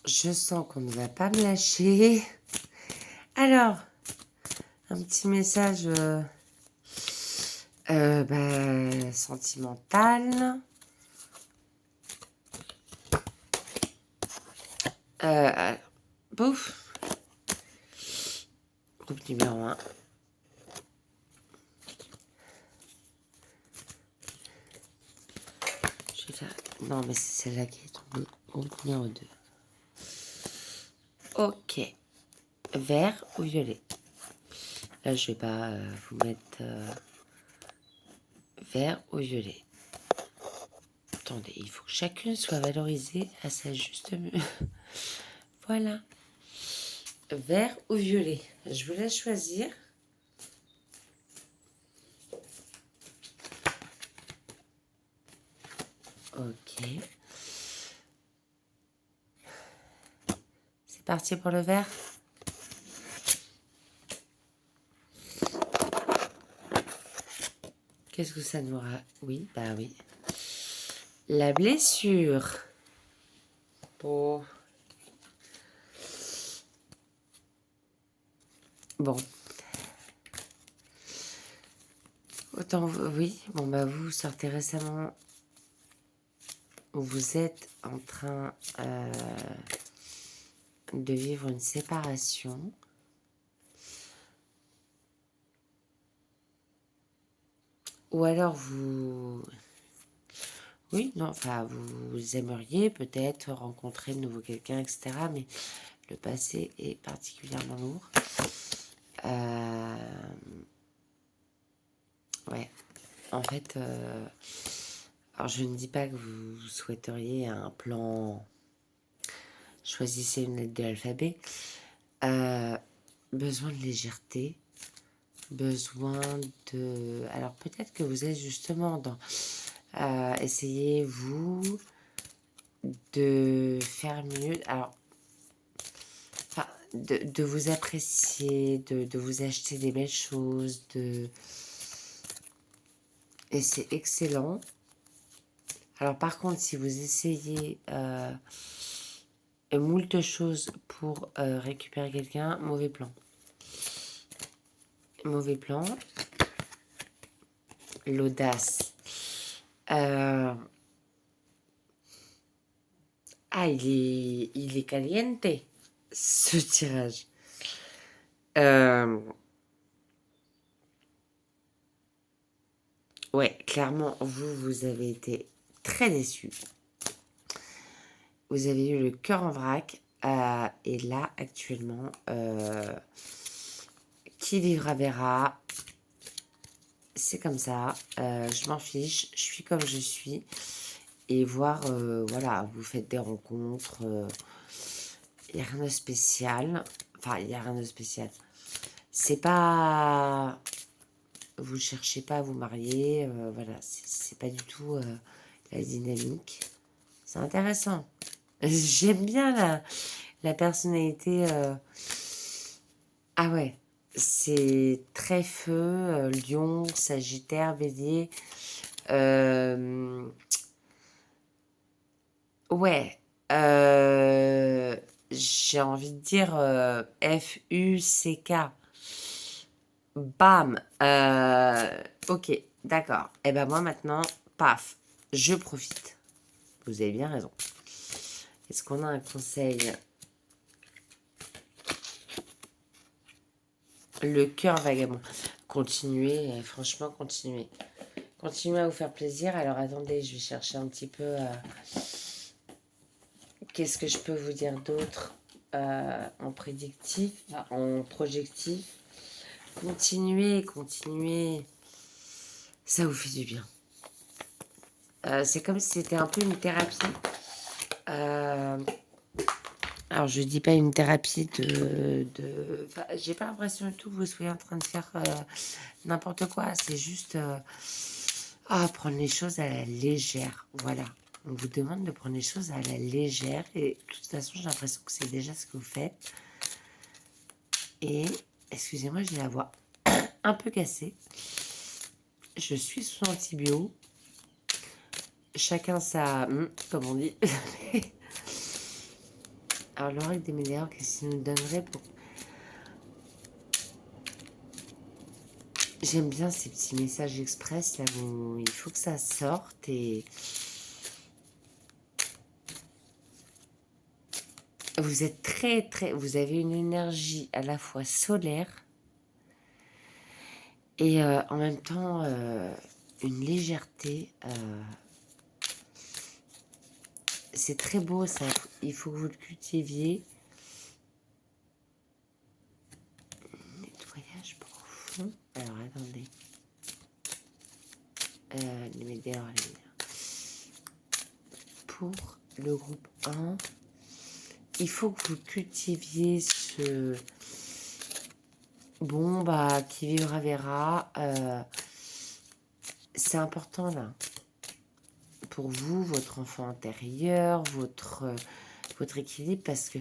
Je sens qu'on ne va pas me lâcher. Alors, un petit message sentimental. Bouf. Groupe numéro 1. Je vais faire... Non, mais c'est celle-là qui est tombée. Groupe numéro 2. Ok. Vert ou violet? Là, je vais pas vous mettre vert ou violet. Attendez, il faut que chacune soit valorisée à sa juste mesure. Voilà. Vert ou violet? Je vous laisse choisir. Ok. C'est parti pour le vert. Qu'est-ce que ça nous aura? Oui, bah oui. La blessure. Oh. Bon. Autant, oui. Bon, bah vous sortez récemment. Vous êtes en train de vivre une séparation. Ou alors vous... Oui, non, enfin, vous aimeriez peut-être rencontrer de nouveau quelqu'un, etc. Mais le passé est particulièrement lourd. Ouais. En fait, alors je ne dis pas que vous souhaiteriez un plan... Choisissez une lettre de l'alphabet. Besoin de légèreté. Besoin de... Alors peut-être que vous êtes justement dans... essayez-vous de faire mieux. Alors, enfin, de vous apprécier, de vous acheter des belles choses, et c'est excellent. Alors par contre, si vous essayez moult choses pour récupérer quelqu'un, mauvais plan. Mauvais plan. L'audace. Ah, il est caliente, ce tirage. Ouais, clairement, vous avez été très déçus. Vous avez eu le cœur en vrac. Et là, actuellement, qui vivra verra. C'est comme ça. Je m'en fiche. Je suis comme je suis. Et voir, voilà, vous faites des rencontres. Il n'y a rien de spécial. Enfin, il n'y a rien de spécial. C'est pas... Vous cherchez pas à vous marier. Voilà, c'est pas du tout la dynamique. C'est intéressant. J'aime bien la personnalité. Ah ouais, c'est très feu, lion, sagittaire, bélier. Ouais, j'ai envie de dire F-U-C-K. Bam. Ok, d'accord. Et ben moi maintenant, paf, je profite. Vous avez bien raison. Est-ce qu'on a un conseil? Le cœur vagabond. Continuez, franchement, continuez. Continuez à vous faire plaisir. Alors attendez, je vais chercher un petit peu... qu'est-ce que je peux vous dire d'autre en prédictif, en projectif? Continuez, continuez. Ça vous fait du bien. C'est comme si c'était un peu une thérapie. Alors, je dis pas une thérapie enfin, j'ai pas l'impression du tout que vous soyez en train de faire n'importe quoi. C'est juste prendre les choses à la légère. Voilà. On vous demande de prendre les choses à la légère. Et de toute façon, j'ai l'impression que c'est déjà ce que vous faites. Et, excusez-moi, j'ai la voix un peu cassée. Je suis sous antibio. Chacun sa... comme on dit. Alors, l'oracle des médias, qu'est-ce qu'il nous donnerait pour... J'aime bien ces petits messages express, là, où il faut que ça sorte et... Vous êtes très... Vous avez une énergie à la fois solaire et en même temps, une légèreté. C'est très beau, ça. Il faut que vous le cultiviez. Nettoyage profond. Alors, attendez. Les médias, pour le groupe 1, il faut que vous cultiviez ce... Bon, bah, qui vivra verra. C'est important, là. Pour vous, votre enfant intérieur, votre équilibre, parce que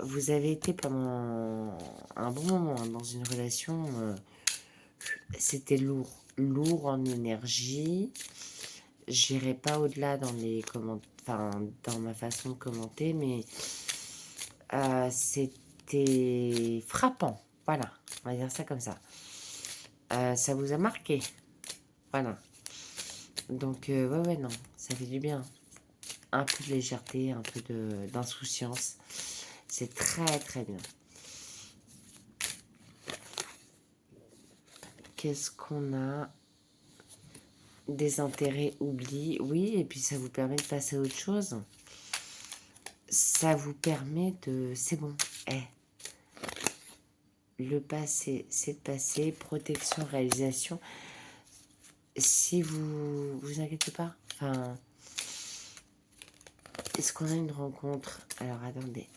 vous avez été pendant un bon moment dans une relation, c'était lourd en énergie. J'irai pas au-delà dans les enfin, dans ma façon de commenter, mais c'était frappant. Voilà, on va dire ça comme ça. Ça vous a marqué. Voilà. Donc, ouais, non, ça fait du bien. Un peu de légèreté, un peu d'insouciance. C'est très bien. Qu'est-ce qu'on a? Des intérêts, oubli. Oui, et puis ça vous permet de passer à autre chose. Ça vous permet de... C'est bon. Le passé, c'est le passé. Protection, réalisation. Si vous inquiétez pas. Enfin... Est-ce qu'on a une rencontre? Alors, attendez.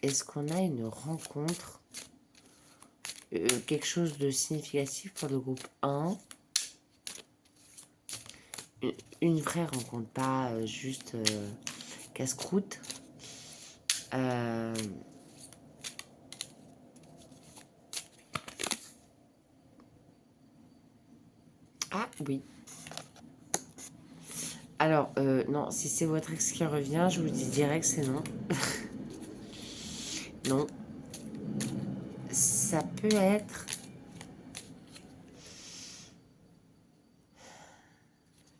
Est-ce qu'on a une rencontre? Quelque chose de significatif pour le groupe 1? Une vraie rencontre, pas juste casse-croûte. Ah oui. Alors, non, si c'est votre ex qui revient, je vous dis direct, c'est non. Non. Ça peut être...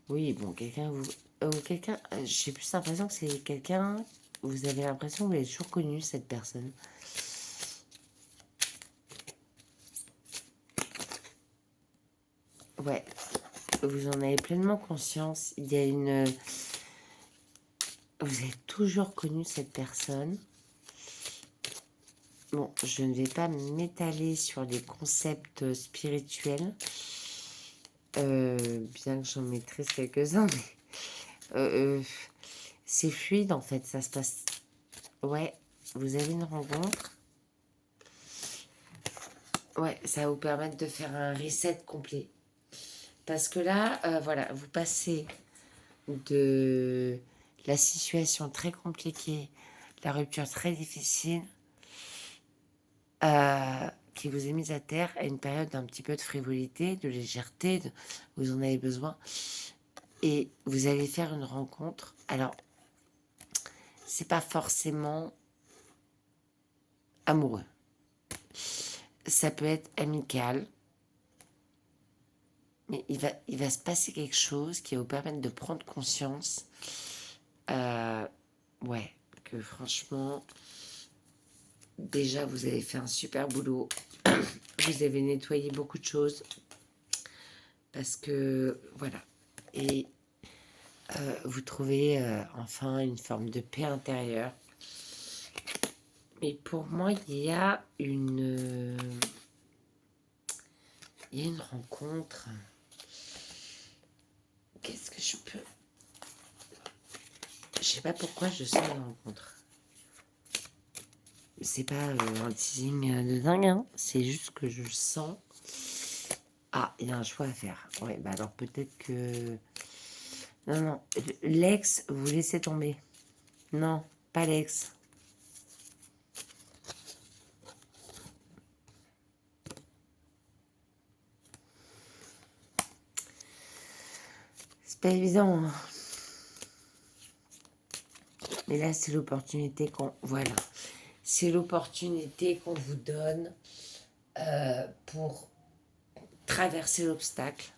Oui, bon, quelqu'un vous... quelqu'un... J'ai plus l'impression que c'est quelqu'un... Vous avez l'impression que vous avez toujours connu cette personne. Ouais. Vous en avez pleinement conscience. Il y a une... Vous avez toujours connu cette personne. Bon, je ne vais pas m'étaler sur les concepts spirituels, bien que j'en maîtrise quelques-uns, mais c'est fluide en fait, ça se passe. Ouais, vous avez une rencontre. Ouais, ça va vous permettre de faire un reset complet. Parce que là, voilà, vous passez de la situation très compliquée, la rupture très difficile, qui vous est mise à terre à une période d'un petit peu de frivolité, de légèreté, vous en avez besoin. Et vous allez faire une rencontre. Alors, c'est pas forcément amoureux. Ça peut être amical. Mais il va se passer quelque chose qui va vous permettre de prendre conscience. Ouais, que franchement, déjà, vous avez fait un super boulot. Vous avez nettoyé beaucoup de choses. Parce que, voilà. Et vous trouvez enfin une forme de paix intérieure. Mais pour moi, il y a une rencontre. Qu'est-ce que je peux... Je sais pas pourquoi je sens une rencontre. C'est pas un teasing de dingue, hein. C'est juste que je sens... Ah, il y a un choix à faire. Ouais, bah alors peut-être que... Non, l'ex, vous laissez tomber. Non, pas l'ex. C'est pas évident, hein. Mais là, c'est l'opportunité qu'on... Voilà. C'est l'opportunité qu'on vous donne pour traverser l'obstacle.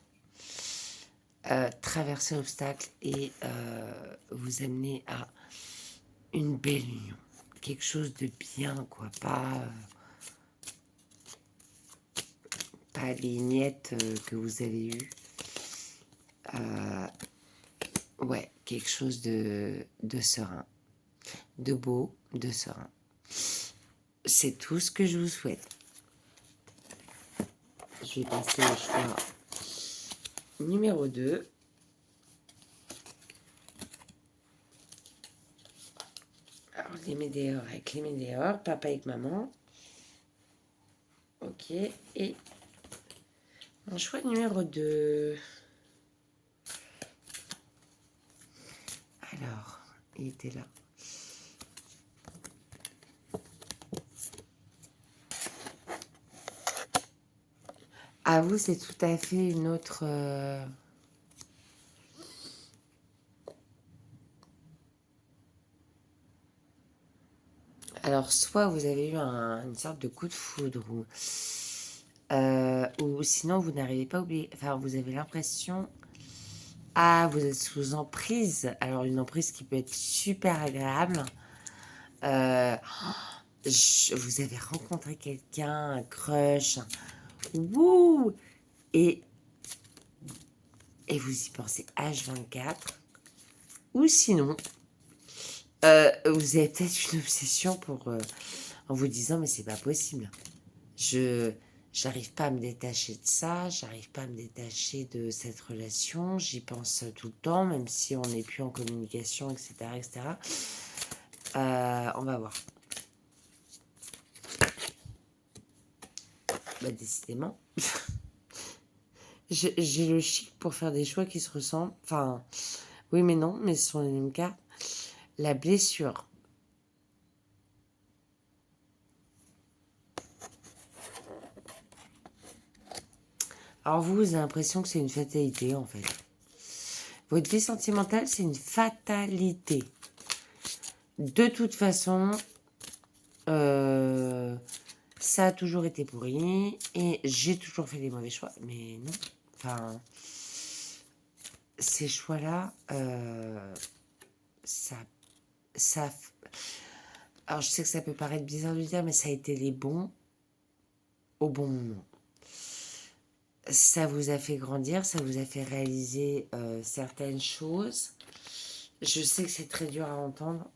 Traverser l'obstacle et vous amener à une belle union. Quelque chose de bien, quoi. Pas les miettes que vous avez eues. Ouais, quelque chose de serein. De beau, de serein. C'est tout ce que je vous souhaite. Je vais passer au choix numéro 2. Alors, les météores avec les météores, papa avec maman. Ok, et mon choix numéro 2. Alors, il était là. À vous, c'est tout à fait une autre... Alors, soit vous avez eu une sorte de coup de foudre, ou sinon vous n'arrivez pas à oublier... Enfin, vous avez l'impression... Ah, vous êtes sous emprise. Alors, une emprise qui peut être super agréable. Vous avez rencontré quelqu'un, un crush, wouh, et vous y pensez H24. Ou sinon, vous avez peut-être une obsession en vous disant, mais c'est pas possible. J'arrive pas à me détacher de ça, j'arrive pas à me détacher de cette relation, j'y pense tout le temps, même si on n'est plus en communication, etc. etc. On va voir. Bah, décidément. J'ai le chic pour faire des choix qui se ressemblent. Enfin, oui mais non, mais ce sont les mêmes cartes. La blessure. Alors vous avez l'impression que c'est une fatalité en fait. Votre vie sentimentale, c'est une fatalité. De toute façon, ça a toujours été pourri et j'ai toujours fait des mauvais choix. Mais non, enfin, ces choix-là, ça... Alors je sais que ça peut paraître bizarre de le dire, mais ça a été les bons au bon moment. Ça vous a fait grandir, ça vous a fait réaliser certaines choses. Je sais que c'est très dur à entendre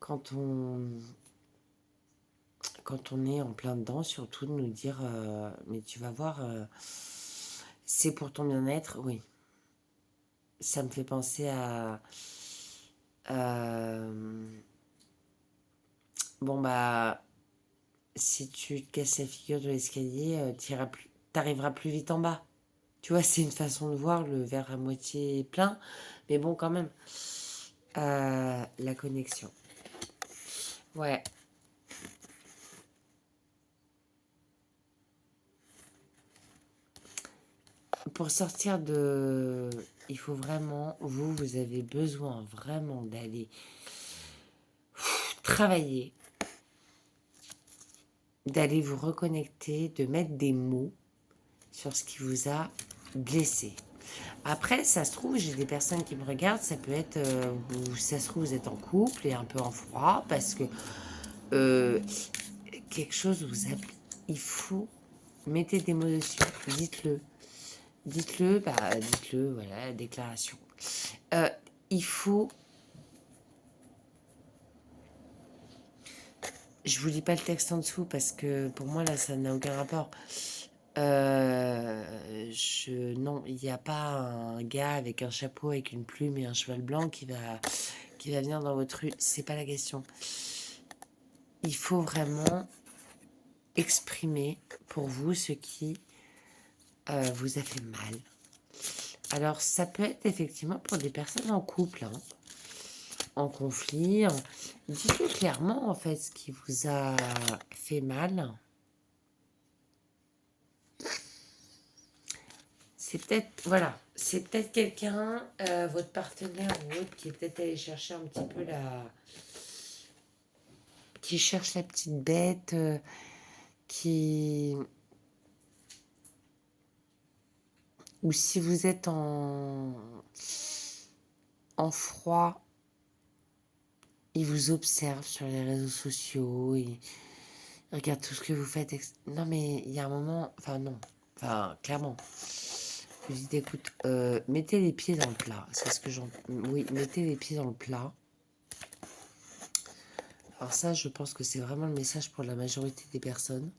quand on est en plein dedans, surtout de nous dire mais tu vas voir, c'est pour ton bien-être, oui. Ça me fait penser à bon bah si tu te casses la figure de l'escalier, t'arriveras plus vite en bas. Tu vois, c'est une façon de voir le verre à moitié plein, mais bon, quand même. La connexion. Ouais. Pour sortir de... Il faut vraiment... Vous avez besoin vraiment d'aller travailler, d'aller vous reconnecter, de mettre des mots sur ce qui vous a blessé. Après, ça se trouve, j'ai des personnes qui me regardent, ça peut être, ça se trouve, vous êtes en couple et un peu en froid parce que quelque chose vous a... Il faut, mettez des mots dessus, dites-le. Dites-le, voilà, déclaration. Il faut... Je vous lis pas le texte en dessous parce que pour moi, là, ça n'a aucun rapport. Non, il n'y a pas un gars avec un chapeau, avec une plume et un cheval blanc qui va venir dans votre rue. C'est pas la question. Il faut vraiment exprimer pour vous ce qui vous a fait mal. Alors, ça peut être effectivement pour des personnes en couple, hein, en conflit. Dites-le clairement, en fait, ce qui vous a fait mal. C'est peut-être, voilà, c'est peut-être quelqu'un, votre partenaire ou autre, qui est peut-être allé chercher un petit peu qui cherche la petite bête, qui... Ou si vous êtes en froid, il vous observe sur les réseaux sociaux, il regarde tout ce que vous faites. Non, mais il y a un moment, enfin non, enfin clairement, je vous dis, écoute, mettez les pieds dans le plat. C'est ce que j'en... Oui, mettez les pieds dans le plat. Alors ça, je pense que c'est vraiment le message pour la majorité des personnes.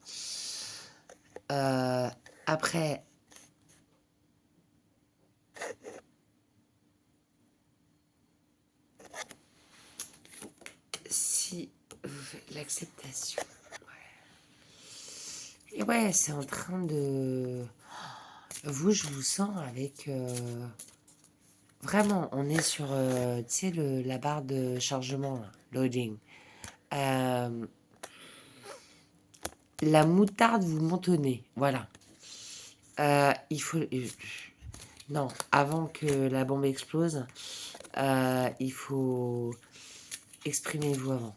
Après, si vous faites l'acceptation, et ouais, c'est en train de... Vous, je vous sens avec... Vraiment, on est sur, tu sais, la barre de chargement, là, loading. La moutarde vous montonnez, voilà. Il faut... non, avant que la bombe explose, il faut... Exprimez-vous avant.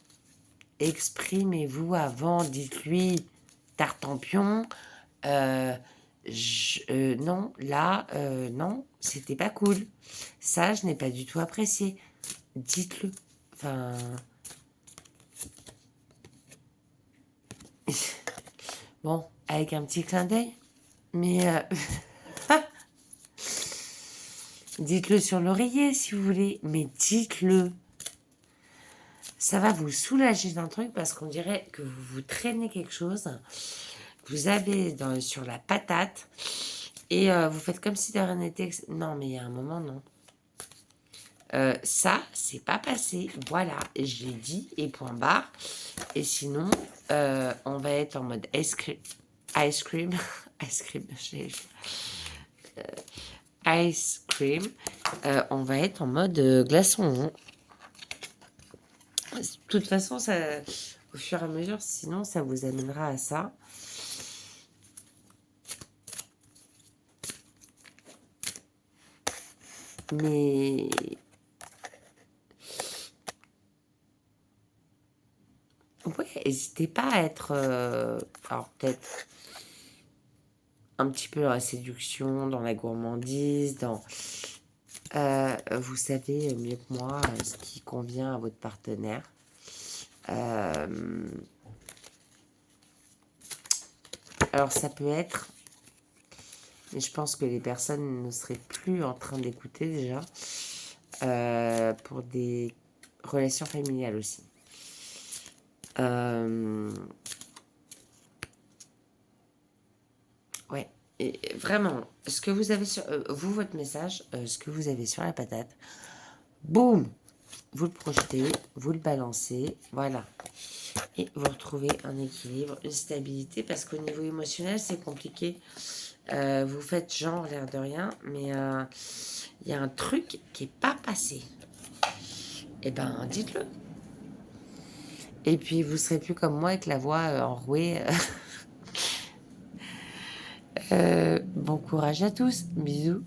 Exprimez-vous avant, dites-lui, Tartampion, non, là, non, c'était pas cool. Ça, je n'ai pas du tout apprécié. Dites-le. Enfin... Bon, avec un petit clin d'œil. Mais dites-le sur l'oreiller si vous voulez. Mais dites-le. Ça va vous soulager d'un truc parce qu'on dirait que vous traînez quelque chose. Vous avez sur la patate. Et vous faites comme si de rien n'était. Non, mais il y a un moment, non. Ça, c'est pas passé. Voilà, je l'ai dit, et point barre. Et sinon, on va être en mode ice cream. Ice cream. Ice cream. Ice cream. On va être en mode glaçon. Hein. De toute façon, ça, au fur et à mesure, sinon, ça vous amènera à ça. Mais ouais, n'hésitez pas à être, alors peut-être un petit peu dans la séduction, dans la gourmandise, dans, vous savez mieux que moi ce qui convient à votre partenaire. Alors ça peut être, mais je pense que les personnes ne seraient plus en train d'écouter déjà, pour des relations familiales aussi. Ouais, et vraiment, ce que vous avez sur... vous, votre message, ce que vous avez sur la patate, boum, vous le projetez, vous le balancez, voilà. Et vous retrouvez un équilibre, une stabilité, parce qu'au niveau émotionnel, c'est compliqué. Vous faites genre l'air de rien, mais il y a un truc qui n'est pas passé. Eh ben, dites-le. Et puis, vous serez plus comme moi avec la voix enrouée. Bon courage à tous. Bisous.